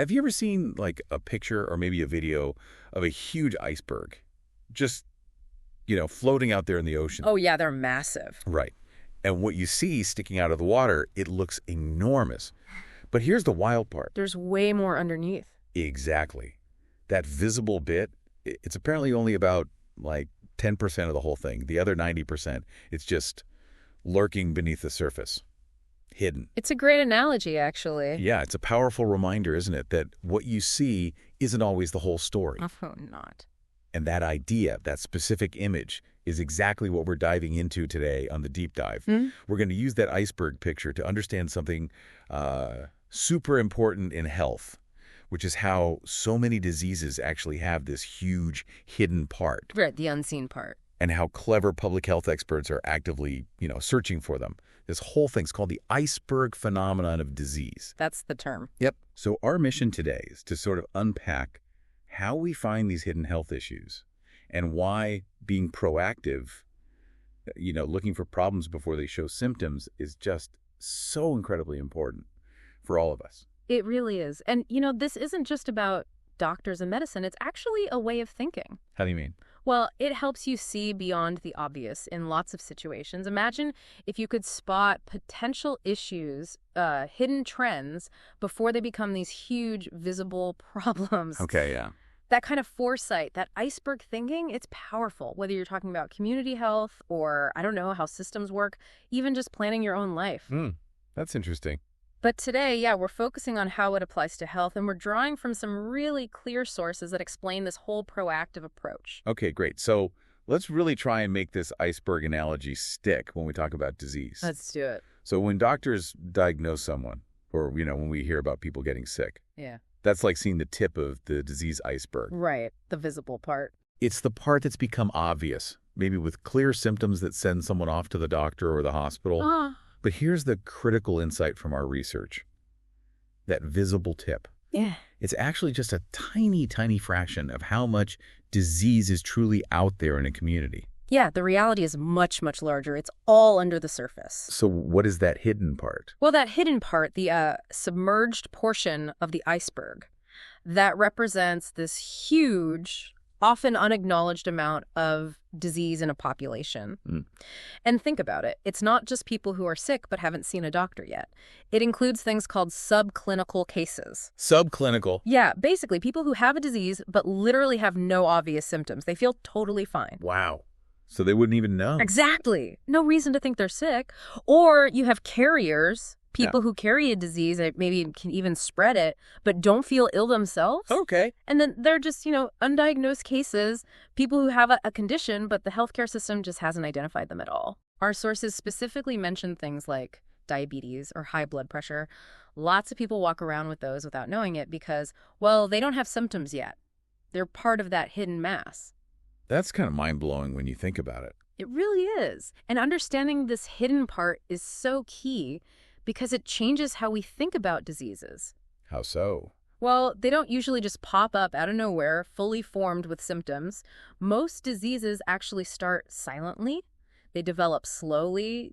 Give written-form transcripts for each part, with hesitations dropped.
Have you ever seen like a picture or maybe a video of a huge iceberg just, floating out there in the ocean? Oh, yeah, they're massive. Right. And what you see sticking out of the water, it looks enormous. But here's the wild part. There's way more underneath. Exactly. That visible bit, it's apparently only about like 10% of the whole thing. The other 90%, it's just lurking beneath the surface, hidden. It's a great analogy, actually. Yeah, it's a powerful reminder, isn't it, that what you see isn't always the whole story. Oh, not. And that idea, that specific image, is exactly what we're diving into today on the deep dive. We're going to use that iceberg picture to understand something super important in health, which is how so many diseases actually have this huge hidden part. Right, the unseen part. And how clever public health experts are actively, searching for them. This whole thing's called the iceberg phenomenon of disease. That's the term. Yep. So our mission today is to sort of unpack how we find these hidden health issues and why being proactive, looking for problems before they show symptoms is just so incredibly important for all of us. It really is. And, this isn't just about doctors and medicine. It's actually a way of thinking. How do you mean? Well, it helps you see beyond the obvious in lots of situations. Imagine if you could spot potential issues, hidden trends, before they become these huge, visible problems. Okay, yeah. That kind of foresight, that iceberg thinking, it's powerful, whether you're talking about community health or, I don't know, how systems work, even just planning your own life. That's interesting. But today, we're focusing on how it applies to health, and we're drawing from some really clear sources that explain this whole proactive approach. Okay, great. So let's really try and make this iceberg analogy stick when we talk about disease. Let's do it. So when doctors diagnose someone, or, when we hear about people getting sick, Yeah. that's like seeing the tip of the disease iceberg. Right, the visible part. It's the part that's become obvious, maybe with clear symptoms that send someone off to the doctor or the hospital. But here's the critical insight from our research. That visible tip. Yeah. It's actually just a tiny, tiny fraction of how much disease is truly out there in a community. Yeah, the reality is much, much larger. It's all under the surface. So what is that hidden part? Well, that hidden part, the submerged portion of the iceberg, that represents this huge, often unacknowledged amount of disease in a population. And think about it. It's not just people who are sick but haven't seen a doctor yet. It includes things called subclinical cases. Subclinical? Yeah, basically people who have a disease but literally have no obvious symptoms. They feel totally fine. Wow. So they wouldn't even know. Exactly. No reason to think they're sick. Or you have carriers, people who carry a disease that maybe can even spread it, but don't feel ill themselves. Okay. And then they're just, undiagnosed cases, people who have a condition, but the healthcare system just hasn't identified them at all. Our sources specifically mention things like diabetes or high blood pressure. Lots of people walk around with those without knowing it because, well, they don't have symptoms yet. They're part of that hidden mass. That's kind of mind-blowing when you think about it. It really is. And understanding this hidden part is so key because it changes how we think about diseases. How so? Well, they don't usually just pop up out of nowhere, fully formed with symptoms. Most diseases actually start silently. They develop slowly,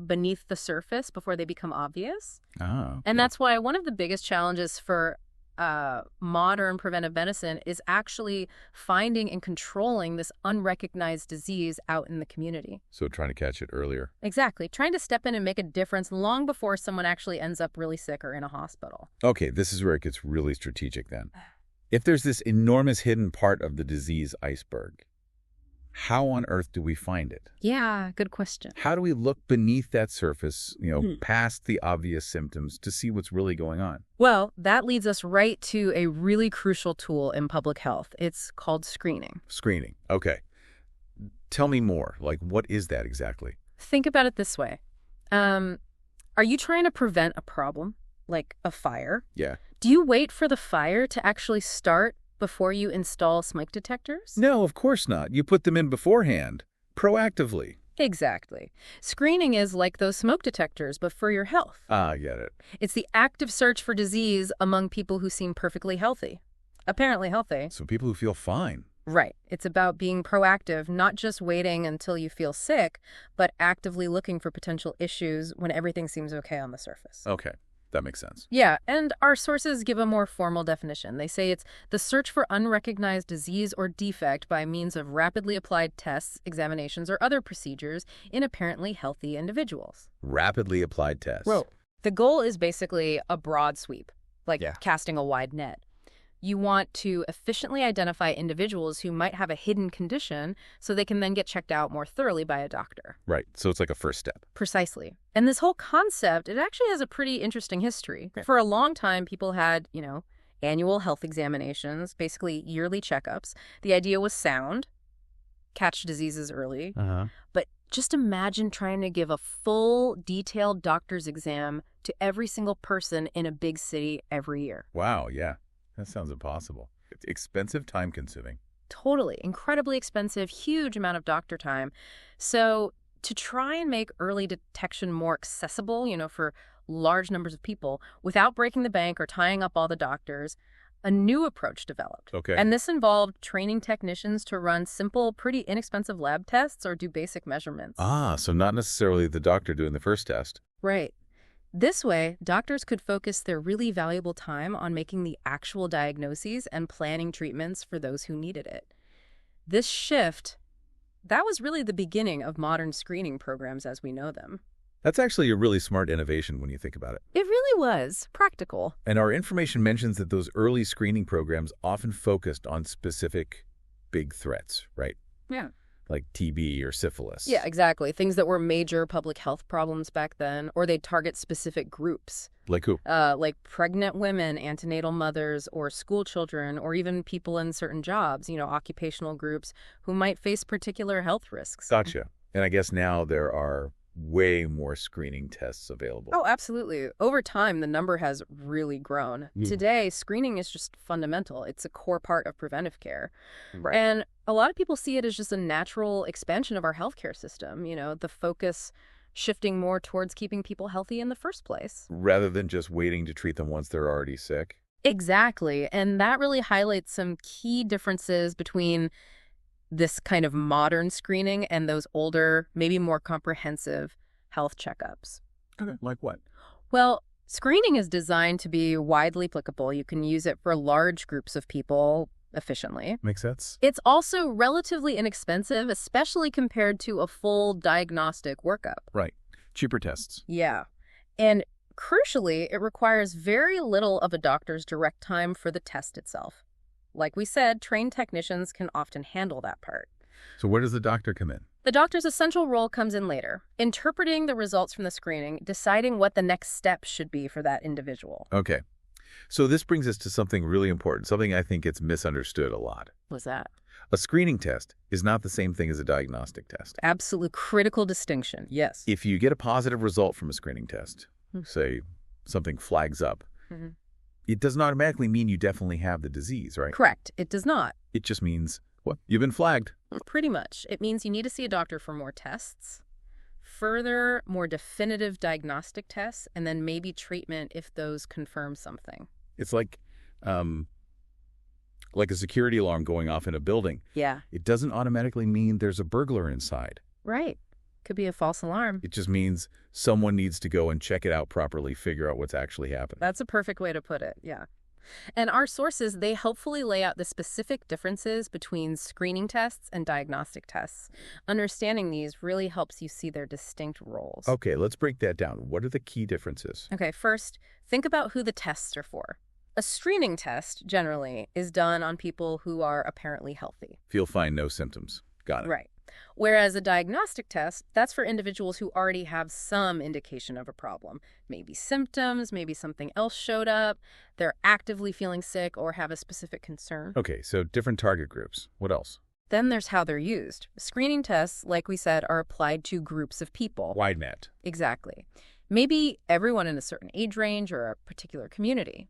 beneath the surface before they become obvious. Oh. And that's why one of the biggest challenges for modern preventive medicine is actually finding and controlling this unrecognized disease out in the community. So trying to catch it earlier. Exactly. Trying to step in and make a difference long before someone actually ends up really sick or in a hospital. Okay, this is where it gets really strategic then. If there's this enormous hidden part of the disease iceberg, how on earth do we find it? Yeah, good question. How do we look beneath that surface, past the obvious symptoms to see what's really going on? Well, that leads us right to a really crucial tool in public health. It's called screening. Screening. Okay. Tell me more. Like, what is that exactly? Think about it this way. Are you trying to prevent a problem, like a fire? Yeah. Do you wait for the fire to actually start before you install smoke detectors? No, of course not. You put them in beforehand, proactively. Exactly. Screening is like those smoke detectors, but for your health. Ah, I get it. It's the active search for disease among people who seem perfectly healthy. Apparently healthy. So people who feel fine. Right. It's about being proactive, not just waiting until you feel sick, but actively looking for potential issues when everything seems okay on the surface. Okay. That makes sense. Yeah, and our sources give a more formal definition. They say it's the search for unrecognized disease or defect by means of rapidly applied tests, examinations, or other procedures in apparently healthy individuals. Rapidly applied tests. Well, the goal is basically a broad sweep, like casting a wide net. You want to efficiently identify individuals who might have a hidden condition so they can then get checked out more thoroughly by a doctor. Right. So it's like a first step. Precisely. And this whole concept, it actually has a pretty interesting history. For a long time, people had, annual health examinations, basically yearly checkups. The idea was sound, catch diseases early. But just imagine trying to give a full, detailed doctor's exam to every single person in a big city every year. Wow, yeah. That sounds impossible. It's expensive, time-consuming. Totally. Incredibly expensive, huge amount of doctor time. So to try and make early detection more accessible, for large numbers of people, without breaking the bank or tying up all the doctors, a new approach developed. Okay. And this involved training technicians to run simple, pretty inexpensive lab tests or do basic measurements. So not necessarily the doctor doing the first test. Right. This way, doctors could focus their really valuable time on making the actual diagnoses and planning treatments for those who needed it. This shift, that was really the beginning of modern screening programs as we know them. That's actually a really smart innovation when you think about it. It really was practical. And our information mentions that those early screening programs often focused on specific big threats, right? Yeah. Like TB or syphilis. Yeah, exactly. Things that were major public health problems back then, or they'd target specific groups. Like who? Like pregnant women, antenatal mothers, or school children, or even people in certain jobs, occupational groups who might face particular health risks. Gotcha. And I guess now there are way more screening tests available. Oh, absolutely. Over time, the number has really grown. Today, screening is just fundamental. It's a core part of preventive care. Right. And a lot of people see it as just a natural expansion of our healthcare system, the focus shifting more towards keeping people healthy in the first place. Rather than just waiting to treat them once they're already sick. Exactly. And that really highlights some key differences between this kind of modern screening and those older, maybe more comprehensive health checkups. Okay, like what? Well, screening is designed to be widely applicable. You can use it for large groups of people efficiently. Makes sense. It's also relatively inexpensive, especially compared to a full diagnostic workup. Right. Cheaper tests. Yeah. And crucially, it requires very little of a doctor's direct time for the test itself. Like we said, trained technicians can often handle that part. So where does the doctor come in? The doctor's essential role comes in later, interpreting the results from the screening, deciding what the next step should be for that individual. Okay. So this brings us to something really important, something I think gets misunderstood a lot. What's that? A screening test is not the same thing as a diagnostic test. Absolute critical distinction, yes. If you get a positive result from a screening test, say something flags up, it doesn't automatically mean you definitely have the disease, right? Correct. It does not. It just means, what? You've been flagged. Pretty much. It means you need to see a doctor for more tests, further, more definitive diagnostic tests, and then maybe treatment if those confirm something. It's like a security alarm going off in a building. Yeah. It doesn't automatically mean there's a burglar inside. Right. Could be a false alarm. It just means someone needs to go and check it out properly, figure out what's actually happening. That's a perfect way to put it, yeah. And our sources, they helpfully lay out the specific differences between screening tests and diagnostic tests. Understanding these really helps you see their distinct roles. Okay, let's break that down. What are the key differences? Okay, first, think about who the tests are for. A screening test, generally, is done on people who are apparently healthy. Feel fine, no symptoms. Got it. Right. Whereas a diagnostic test, that's for individuals who already have some indication of a problem. Maybe symptoms, maybe something else showed up, they're actively feeling sick or have a specific concern. Okay, so different target groups. What else? Then there's how they're used. Screening tests, like we said, are applied to groups of people. Wide net. Exactly. Maybe everyone in a certain age range or a particular community.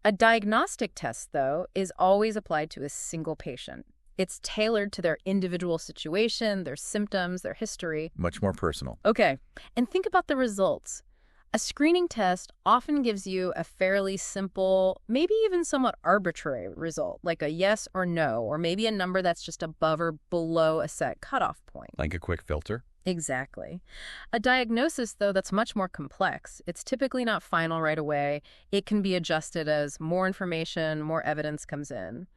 A diagnostic test, though, is always applied to a single patient. It's tailored to their individual situation, their symptoms, their history. Much more personal. Okay, and think about the results. A screening test often gives you a fairly simple, maybe even somewhat arbitrary result, like a yes or no, or maybe a number that's just above or below a set cutoff point. Like a quick filter? Exactly. A diagnosis, though, that's much more complex. It's typically not final right away. It can be adjusted as more information, more evidence comes in.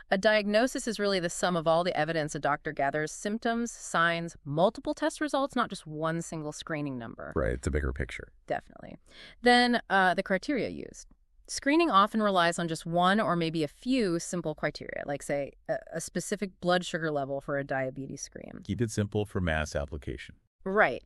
A diagnosis is really the sum of all the evidence a doctor gathers, symptoms, signs, multiple test results, not just one single screening number. Right, it's a bigger picture. Definitely. Then the criteria used. Screening often relies on just one or maybe a few simple criteria, like, say, a specific blood sugar level for a diabetes screen. Keep it simple for mass application. Right.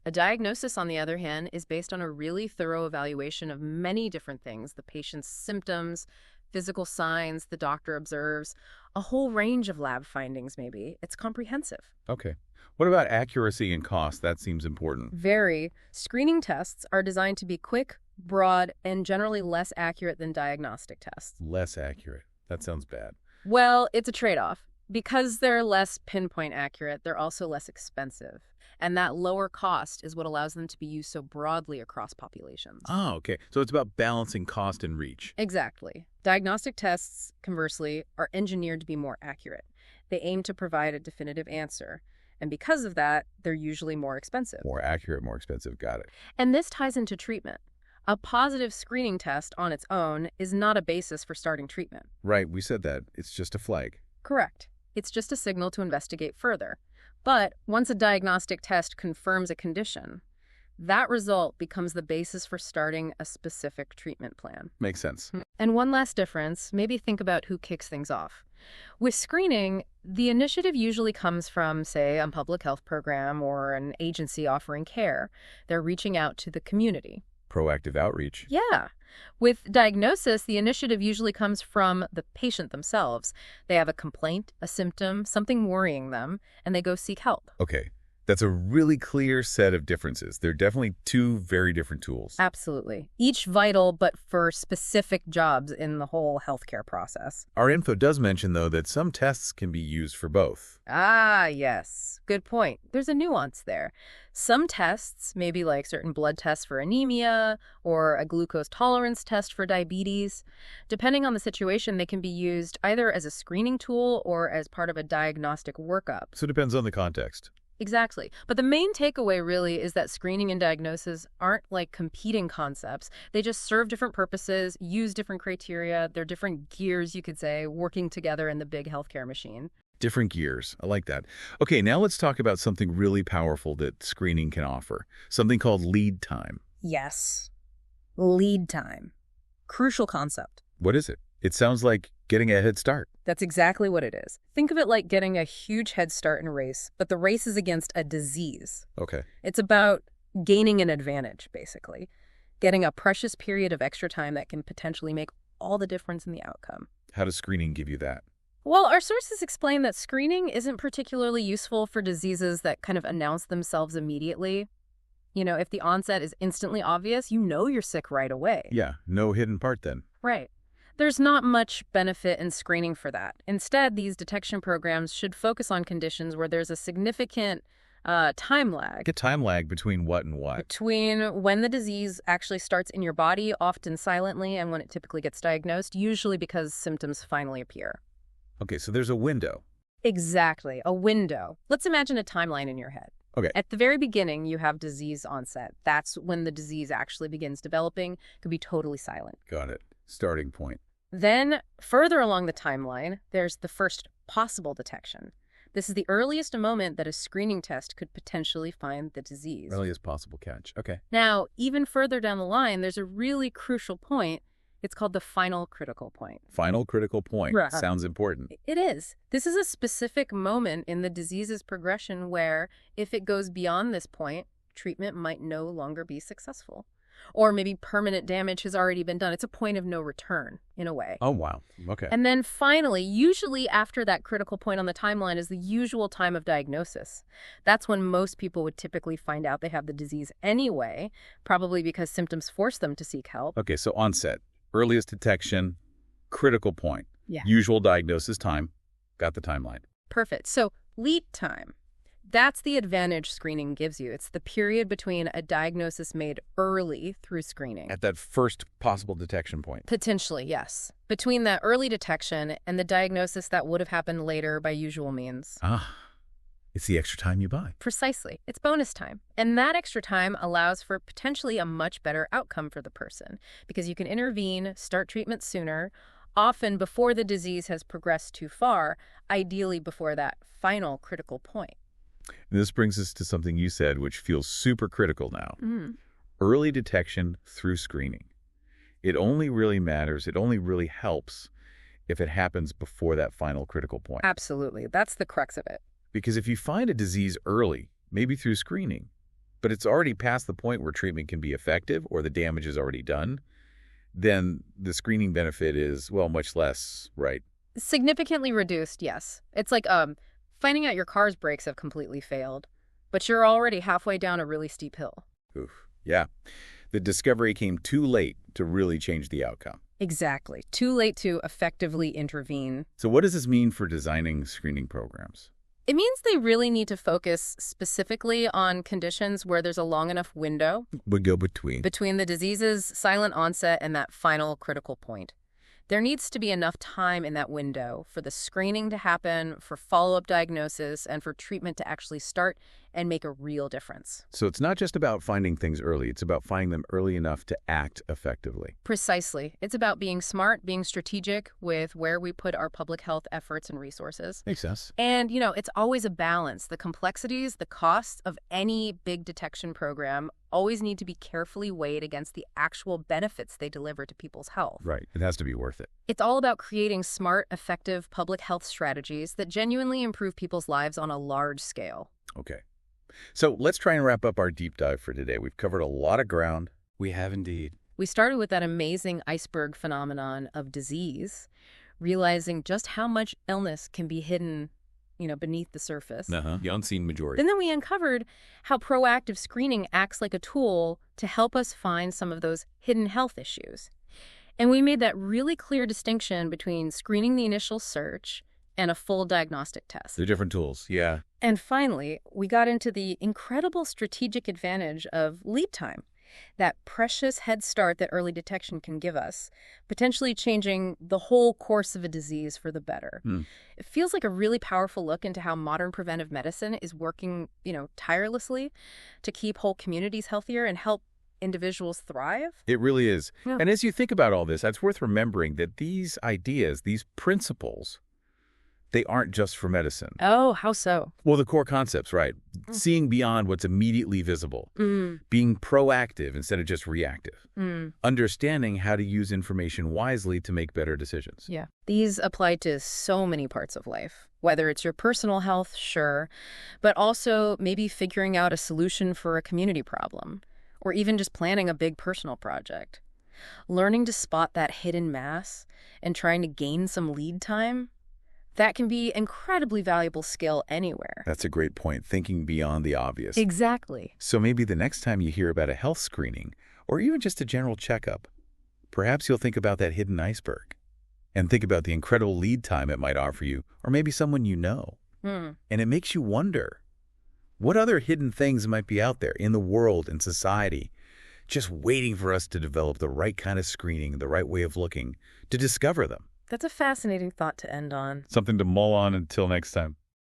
A diagnosis, on the other hand, is based on a really thorough evaluation of many different things: the patient's symptoms, physical signs the doctor observes, a whole range of lab findings maybe. It's comprehensive. Okay. What about accuracy and cost? That seems important. Very. Screening tests are designed to be quick, broad, and generally less accurate than diagnostic tests. Less accurate. That sounds bad. Well, it's a trade-off. Because they're less pinpoint accurate, they're also less expensive. And that lower cost is what allows them to be used so broadly across populations. Oh, okay. So it's about balancing cost and reach. Exactly. Diagnostic tests, conversely, are engineered to be more accurate. They aim to provide a definitive answer. And because of that, they're usually more expensive. More accurate, more expensive. Got it. And this ties into treatment. A positive screening test on its own is not a basis for starting treatment. Right, we said that. It's just a flag. Correct. It's just a signal to investigate further. But once a diagnostic test confirms a condition, that result becomes the basis for starting a specific treatment plan. Makes sense. And one last difference, maybe think about who kicks things off. With screening, the initiative usually comes from, say, a public health program or an agency offering care. They're reaching out to the community. Proactive outreach. Yeah. With diagnosis, the initiative usually comes from the patient themselves. They have a complaint, a symptom, something worrying them, and they go seek help. Okay. That's a really clear set of differences. They're definitely two very different tools. Absolutely. Each vital, but for specific jobs in the whole healthcare process. Our info does mention, though, that some tests can be used for both. Ah, yes. Good point. There's a nuance there. Some tests, maybe like certain blood tests for anemia or a glucose tolerance test for diabetes, depending on the situation, they can be used either as a screening tool or as part of a diagnostic workup. So it depends on the context. Exactly. But the main takeaway really is that screening and diagnosis aren't like competing concepts. They just serve different purposes, use different criteria. They're different gears, you could say, working together in the big healthcare machine. Different gears. I like that. Okay, now let's talk about something really powerful that screening can offer. Something called lead time. Yes. Lead time. Crucial concept. What is it? It sounds like getting a head start. That's exactly what it is. Think of it like getting a huge head start in a race, but the race is against a disease. Okay. It's about gaining an advantage, basically. Getting a precious period of extra time that can potentially make all the difference in the outcome. How does screening give you that? Well, our sources explain that screening isn't particularly useful for diseases that kind of announce themselves immediately. You know, if the onset is instantly obvious, you know you're sick right away. Yeah, no hidden part then. Right. There's not much benefit in screening for that. Instead, these detection programs should focus on conditions where there's a significant time lag. Like a time lag between what and what? Between when the disease actually starts in your body, often silently, and when it typically gets diagnosed, usually because symptoms finally appear. Okay, so there's a window. Exactly, a window. Let's imagine a timeline in your head. Okay. At the very beginning, you have disease onset. That's when the disease actually begins developing. It could be totally silent. Got it. Starting point. Then, further along the timeline, there's the first possible detection. This is the earliest moment that a screening test could potentially find the disease. Earliest possible catch. Okay. Now, even further down the line, there's a really crucial point. It's called the final critical point. Final critical point. Right. Sounds important. It is. This is a specific moment in the disease's progression where, if it goes beyond this point, treatment might no longer be successful. Or maybe permanent damage has already been done. It's a point of no return, in a way. Oh, wow. Okay. And then finally, usually after that critical point on the timeline is the usual time of diagnosis. That's when most people would typically find out they have the disease anyway, probably because symptoms force them to seek help. Okay, so onset. Earliest detection, critical point. Yeah. Usual diagnosis time. Got the timeline. Perfect. So lead time. That's the advantage screening gives you. It's the period between a diagnosis made early through screening. At that first possible detection point. Potentially, yes. Between that early detection and the diagnosis that would have happened later by usual means. Ah, It's the extra time you buy. Precisely. It's bonus time. And that extra time allows for potentially a much better outcome for the person because you can intervene, start treatment sooner, often before the disease has progressed too far, ideally before that final critical point. And this brings us to something you said, which feels super critical now. Early detection through screening. It only really matters, it only really helps if it happens before that final critical point. Absolutely. That's the crux of it. Because if you find a disease early, maybe through screening, but it's already past the point where treatment can be effective or the damage is already done, then the screening benefit is, well, much less, right? Significantly reduced, yes. It's like finding out your car's brakes have completely failed, but you're already halfway down a really steep hill. Oof. Yeah. The discovery came too late to really change the outcome. Exactly. Too late to effectively intervene. So what does this mean for designing screening programs? It means they really need to focus specifically on conditions where there's a long enough window Would go between the disease's silent onset and that final critical point. There needs to be enough time in that window for the screening to happen, for follow-up diagnosis, and for treatment to actually start and make a real difference. So it's not just about finding things early. It's about finding them early enough to act effectively. Precisely. It's about being smart, being strategic with where we put our public health efforts and resources. Makes sense. And, it's always a balance. The complexities, the costs of any big detection program always need to be carefully weighed against the actual benefits they deliver to people's health. Right. It has to be worth it. It's all about creating smart, effective public health strategies that genuinely improve people's lives on a large scale. Okay. So let's try and wrap up our deep dive for today. We've covered a lot of ground. We have indeed. We started with that amazing iceberg phenomenon of disease, realizing just how much illness can be hidden, beneath the surface. The unseen majority. And then we uncovered how proactive screening acts like a tool to help us find some of those hidden health issues. And we made that really clear distinction between screening the initial search and a full diagnostic test. They're different tools, yeah. And finally, we got into the incredible strategic advantage of lead time, that precious head start that early detection can give us, potentially changing the whole course of a disease for the better. It feels like a really powerful look into how modern preventive medicine is working, tirelessly to keep whole communities healthier and help individuals thrive. It really is. Yeah. And as you think about all this, it's worth remembering that these ideas, these principles, they aren't just for medicine. Oh, how so? Well, the core concepts, right? Seeing beyond what's immediately visible. Being proactive instead of just reactive. Understanding how to use information wisely to make better decisions. Yeah. These apply to so many parts of life, whether it's your personal health, sure, but also maybe figuring out a solution for a community problem, or even just planning a big personal project. Learning to spot that hidden mass and trying to gain some lead time, that can be incredibly valuable skill anywhere. That's a great point, thinking beyond the obvious. Exactly. So maybe the next time you hear about a health screening, or even just a general checkup, perhaps you'll think about that hidden iceberg and think about the incredible lead time it might offer you, or maybe someone you know. And it makes you wonder, what other hidden things might be out there in the world and society, just waiting for us to develop the right kind of screening, the right way of looking, to discover them. That's a fascinating thought to end on. Something to mull on until next time.